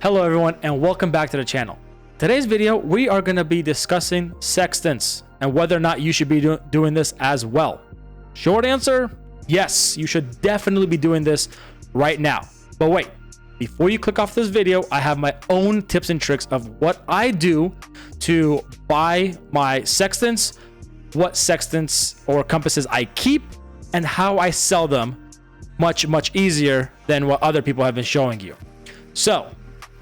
Hello everyone and welcome back to the channel. Today's video we are going to be discussing sextants and whether or not you should be doing this as well. Short answer, yes, you should definitely be doing this right now. But wait, before you click off this video, I have my own tips and tricks of what I do to buy my sextants, what sextants or compasses I keep, and how I sell them much easier than what other people have been showing you. So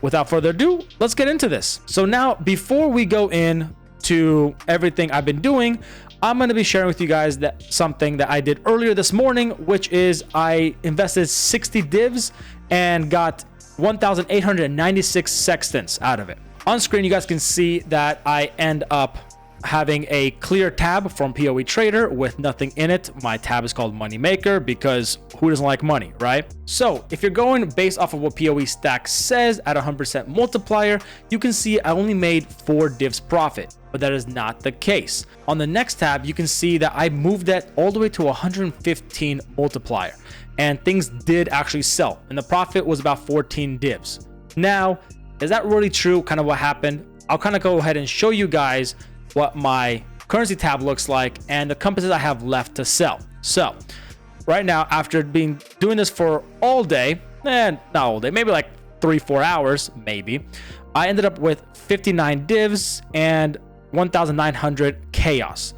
without further ado, let's get into this. So now, before we go in to everything I've been doing, I'm going to be sharing with you guys something that I did earlier this morning, which is I invested 60 divs and got 1,896 sextants out of it. On screen, you guys can see that I end up having a clear tab from PoE Trader with nothing in it. My tab is called Moneymaker because who doesn't like money, right? So if you're going based off of what PoE Stack says at 100% multiplier, you can see I only made 4 divs profit, but that is not the case. On the next tab, you can see that I moved that all the way to 115 multiplier, and things did actually sell, and the profit was about 14 divs. Now, is that really true? Kind of what happened? I'll kind of go ahead and show you guys what my currency tab looks like and the compasses I have left to sell. So right now, after doing this for all day, not all day, maybe like 3-4 hours, maybe, I ended up with 59 divs and 1,900 chaos.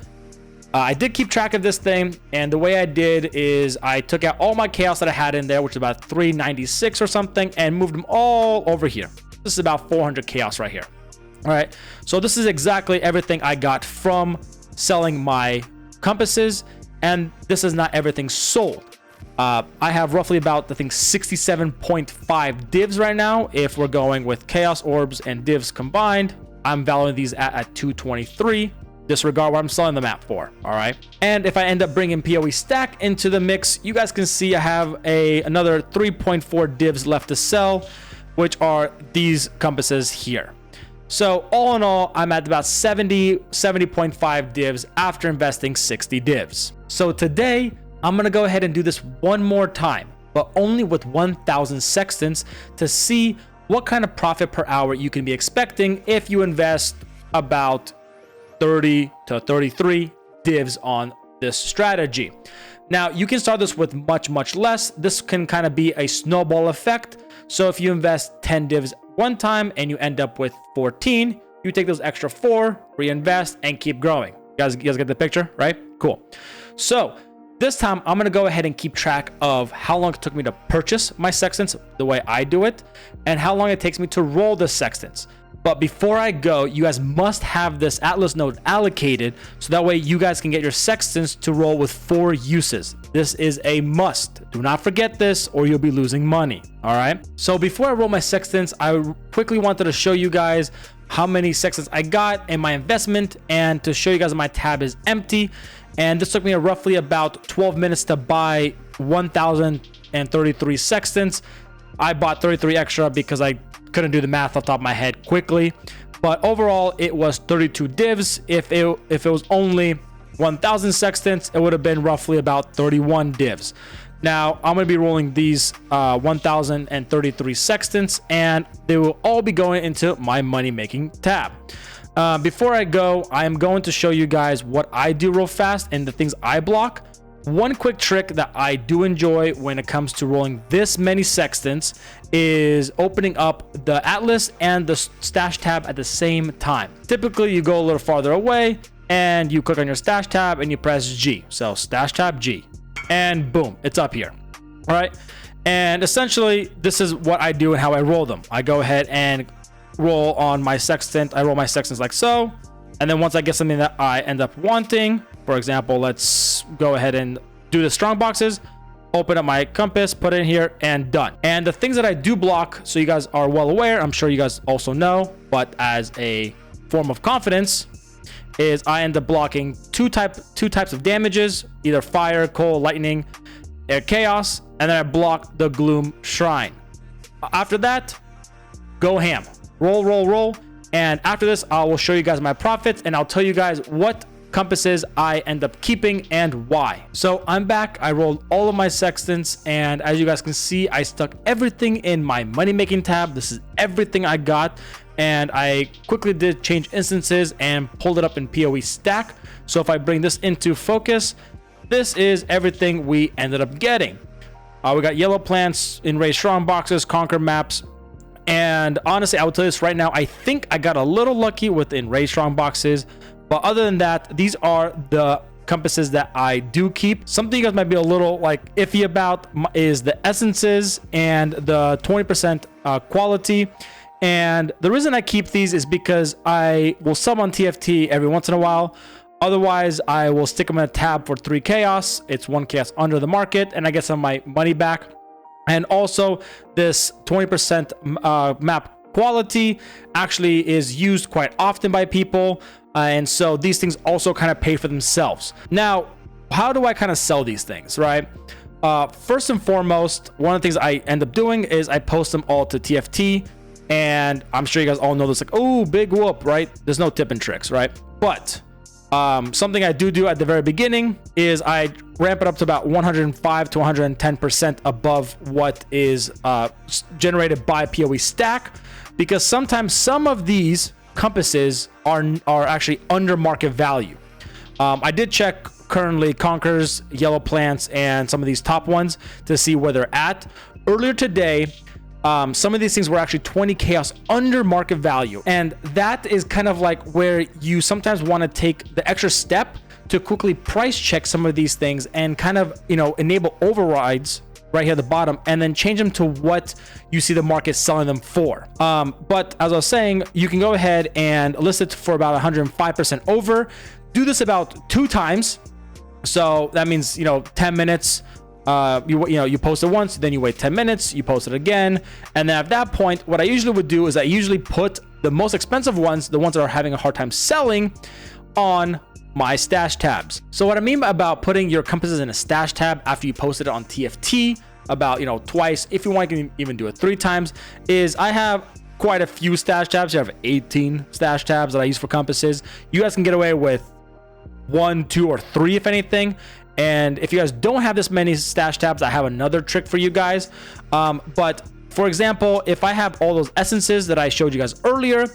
I did keep track of this thing, and the way I did is I took out all my chaos that I had in there, which is about 396 or something, and moved them all over here. This is about 400 chaos right here. All right, so this is exactly everything I got from selling my compasses, and this is not everything sold. I have roughly about, I think, 67.5 divs right now. If we're going with chaos orbs and divs combined, I'm valuing these at 223. Disregard what I'm selling them at for. All right, and if I end up bringing PoE Stack into the mix, you guys can see I have another 3.4 divs left to sell, which are these compasses here. So all in all, I'm at about 70.5 divs after investing 60 divs. So today, I'm going to go ahead and do this one more time, but only with 1,000 sextants to see what kind of profit per hour you can be expecting if you invest about 30 to 33 divs on this strategy. Now, you can start this with much less. This can kind of be a snowball effect. So if you invest 10 divs one time and you end up with 14, you take those extra 4, reinvest, and keep growing. You guys get the picture, right? Cool. So this time I'm going to go ahead and keep track of how long it took me to purchase my sextants the way I do it, and how long it takes me to roll the sextants. But before I go, you guys must have this Atlas node allocated so that way you guys can get your sextants to roll with 4 uses. This is a must. Do not forget this or you'll be losing money. All right. So before I roll my sextants, I quickly wanted to show you guys how many sextants I got in my investment and to show you guys that my tab is empty. And this took me roughly about 12 minutes to buy 1,033 sextants. I bought 33 extra because I couldn't do the math off the top of my head quickly, but overall it was 32 divs. If it was only 1,000 sextants, it would have been roughly about 31 divs. Now I'm going to be rolling these 1,033 sextants, and they will all be going into my money making tab. Before I go, I am going to show you guys what I do real fast and the things I block. One quick trick that I do enjoy when it comes to rolling this many sextants is opening up the Atlas and the stash tab at the same time. Typically, you go a little farther away and you click on your stash tab and you press G. So stash tab G, and boom, it's up here. All right. And essentially, this is what I do and how I roll them. I go ahead and roll on my sextant. I roll my sextants like so. And then once I get something that I end up wanting, for example, let's go ahead and do the Strongboxes, open up my compass, put it in here, and done. And the things that I do block, so you guys are well aware, I'm sure you guys also know, but as a form of confidence, is I end up blocking two types of damages, either fire, cold, lightning, air, chaos, and then I block the Gloom Shrine. After that, go ham. Roll. And after this, I will show you guys my profits, and I'll tell you guys what compasses I end up keeping and why. So I'm back. I rolled all of my sextants, and as you guys can see, I stuck everything in my money making tab. This is everything I got, and I quickly did change instances and pulled it up in PoE stack. So if I bring this into focus, this is everything we ended up getting. We got yellow plants, Enraged Strongboxes, Conqueror maps, and honestly, I will tell you this right now, I think I got a little lucky with Enraged Strongboxes. But other than that, these are the compasses that I do keep. Something you guys might be a little like iffy about is the essences and the 20% quality. And the reason I keep these is because I will sub on TFT every once in a while. Otherwise, I will stick them in a tab for 3 chaos. It's 1 chaos under the market, and I get some of my money back. And also, this 20% map quality actually is used quite often by people. And so these things also kind of pay for themselves. Now, how do I kind of sell these things, right? First and foremost, one of the things I end up doing is I post them all to TFT. And I'm sure you guys all know this, like, oh, big whoop, right? There's no tip and tricks, right? But something I do at the very beginning is I ramp it up to about 105 to 110% above what is generated by PoE stack, because sometimes some of these compasses are actually under market value. I did check currently Conquerors, yellow plants, and some of these top ones to see where they're at. Earlier today, some of these things were actually 20 chaos under market value, and that is kind of like where you sometimes want to take the extra step to quickly price check some of these things and kind of, you know, enable overrides right here at the bottom and then change them to what you see the market selling them for. But as I was saying, you can go ahead and list it for about 105% over. Do this about 2 times. So that means, you know, 10 minutes. You post it once, then you wait 10 minutes, you post it again. And then at that point, what I usually would do is I usually put the most expensive ones, the ones that are having a hard time selling, on my stash tabs. So what I mean about putting your compasses in a stash tab after you posted it on TFT about, you know, twice, if you want, you can even do it 3 times, is I have quite a few stash tabs. I have 18 stash tabs that I use for compasses. You guys can get away with 1, 2, or 3 if anything. And if you guys don't have this many stash tabs, I have another trick for you guys. But for example, if I have all those essences that I showed you guys earlier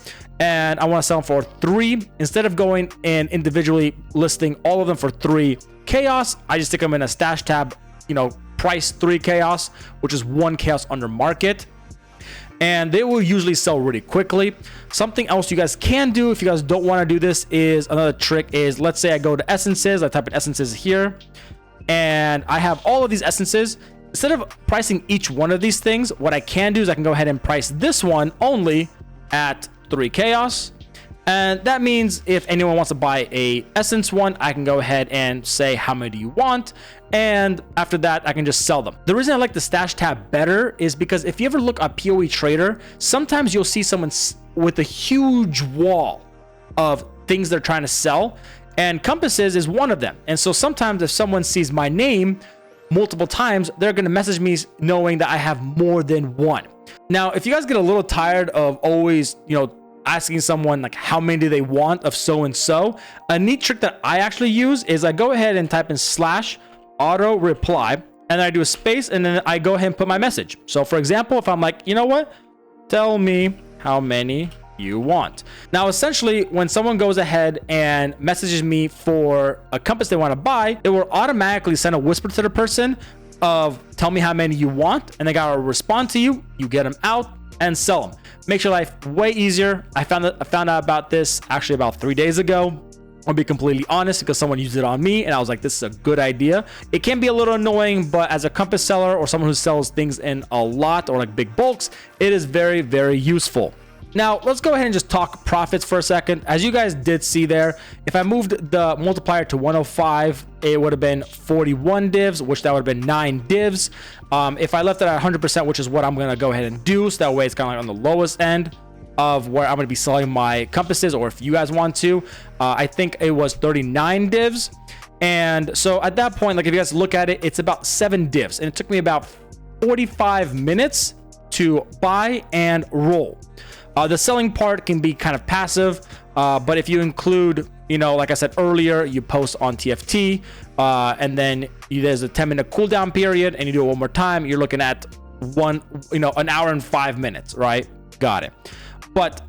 and I want to sell them for 3, instead of going and individually listing all of them for 3 chaos, I just stick them in a stash tab, you know, price 3 chaos, which is 1 chaos under market. And they will usually sell really quickly. Something else you guys can do if you guys don't want to do this is another trick is, let's say I go to essences, I type in essences here, and I have all of these essences. Instead of pricing each one of these things, what I can do is I can go ahead and price this one only at 3 chaos. And that means if anyone wants to buy a essence one, I can go ahead and say how many do you want, and after that I can just sell them. The reason I like the stash tab better is because if you ever look at PoE Trader, sometimes you'll see someone with a huge wall of things they're trying to sell, and compasses is one of them. And so sometimes if someone sees my name multiple times, they're going to message me knowing that I have more than one. Now, if you guys get a little tired of always, you know, asking someone like how many do they want of so and so, a neat trick that I actually use is I go ahead and type in /auto reply, and then I do a space, and then I go ahead and put my message. So for example, if I'm like, you know what, tell me how many you want. Now essentially, when someone goes ahead and messages me for a compass they want to buy, it will automatically send a whisper to the person of tell me how many you want, and they gotta respond to you. You get them out and sell them. Makes your life way easier. I found out about this actually about 3 days ago. I'll be completely honest, because someone used it on me and I was like, this is a good idea. It can be a little annoying, but as a compass seller or someone who sells things in a lot or like big bulks, it is very, very useful. Now, let's go ahead and just talk profits for a second. As you guys did see there, if I moved the multiplier to 105, it would have been 41 divs, which that would have been 9 divs. If I left it at 100%, which is what I'm going to go ahead and do, so that way it's kind of like on the lowest end of where I'm going to be selling my compasses, or if you guys want to, I think it was 39 divs. And so at that point, like if you guys look at it, it's about 7 divs, and it took me about 45 minutes to buy and roll. The selling part can be kind of passive, but if you include you know, like I said earlier, you post on TFT, and then there's a 10-minute cooldown period, and you do it one more time. You're looking at an hour and 5 minutes, right? Got it. But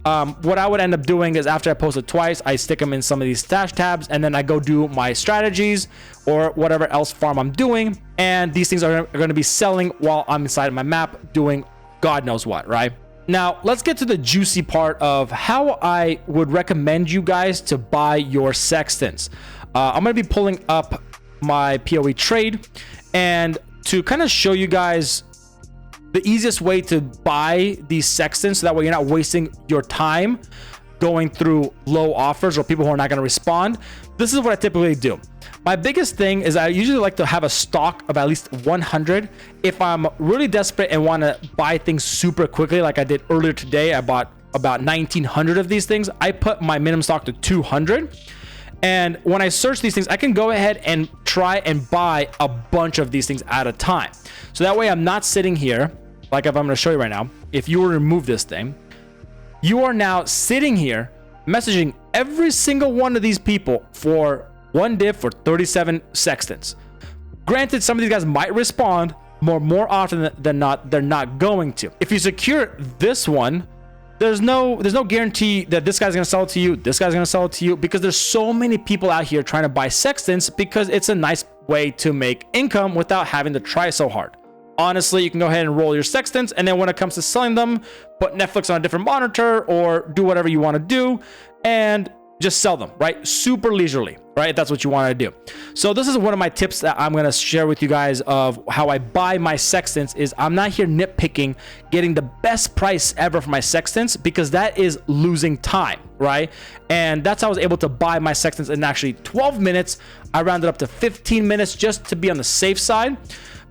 what I would end up doing is after I post it twice, I stick them in some of these stash tabs, and then I go do my strategies or whatever else farm I'm doing. And these things are going to be selling while I'm inside of my map doing God knows what, right? Now, let's get to the juicy part of how I would recommend you guys to buy your sextants. I'm going to be pulling up my PoE trade, and to kind of show you guys the easiest way to buy these sextants, so that way you're not wasting your time going through low offers or people who are not going to respond. This is what I typically do. My biggest thing is I usually like to have a stock of at least 100. If I'm really desperate and want to buy things super quickly, like I did earlier today, I bought about 1900 of these things. I put my minimum stock to 200. And when I search these things, I can go ahead and try and buy a bunch of these things at a time. So that way I'm not sitting here, like if I'm going to show you right now, if you were to remove this thing, you are now sitting here messaging every single one of these people for one div for 37 sextants. Granted, some of these guys might respond more often than not. They're not going to. If you secure this one, there's no guarantee that this guy's gonna sell it to you, this guy's gonna sell it to you, because there's so many people out here trying to buy sextants, because it's a nice way to make income without having to try so hard. Honestly, you can go ahead and roll your sextants, and then when it comes to selling them, put Netflix on a different monitor or do whatever you want to do and just sell them, right? Super leisurely, right? If that's what you want to do. So this is one of my tips that I'm going to share with you guys of how I buy my sextants. Is I'm not here nitpicking getting the best price ever for my sextants, because that is losing time, right? And that's how I was able to buy my sextants in actually 12 minutes. I rounded up to 15 minutes just to be on the safe side,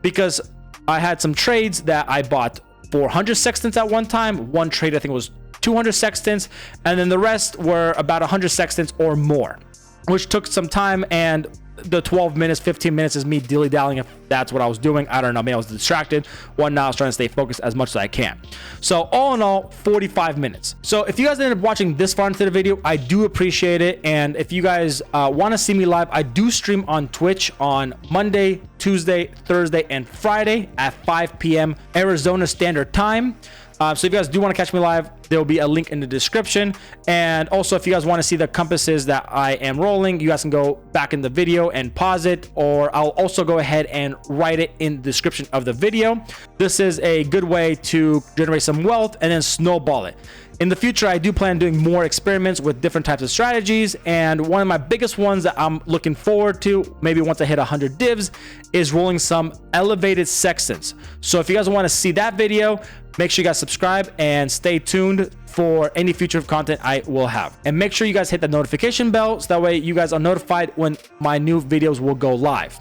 because I had some trades that I bought 400 sextants at one time. One trade, I think, was 200 sextants, and then the rest were about 100 sextants or more, which took some time. And the 12 minutes, 15 minutes is me dilly-dallying, if that's what I was doing. I don't know, maybe I was distracted. Now I was trying to stay focused as much as I can. So all in all, 45 minutes. So if you guys ended up watching this far into the video, I do appreciate it. And if you guys want to see me live, I do stream on Twitch on Monday, Tuesday, Thursday, and Friday at 5 p.m. Arizona Standard Time. So if you guys do want to catch me live, there will be a link in the description. And also, if you guys want to see the compasses that I am rolling, you guys can go back in the video and pause it, or I'll also go ahead and write it in the description of the video. This is a good way to generate some wealth and then snowball it. In the future, I do plan on doing more experiments with different types of strategies, and one of my biggest ones that I'm looking forward to, maybe once I hit 100 divs, is rolling some elevated sextants. So if you guys want to see that video, make sure you guys subscribe and stay tuned for any future content I will have. And make sure you guys hit the notification bell, so that way you guys are notified when my new videos will go live.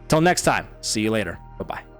Till next time, see you later. Bye-bye.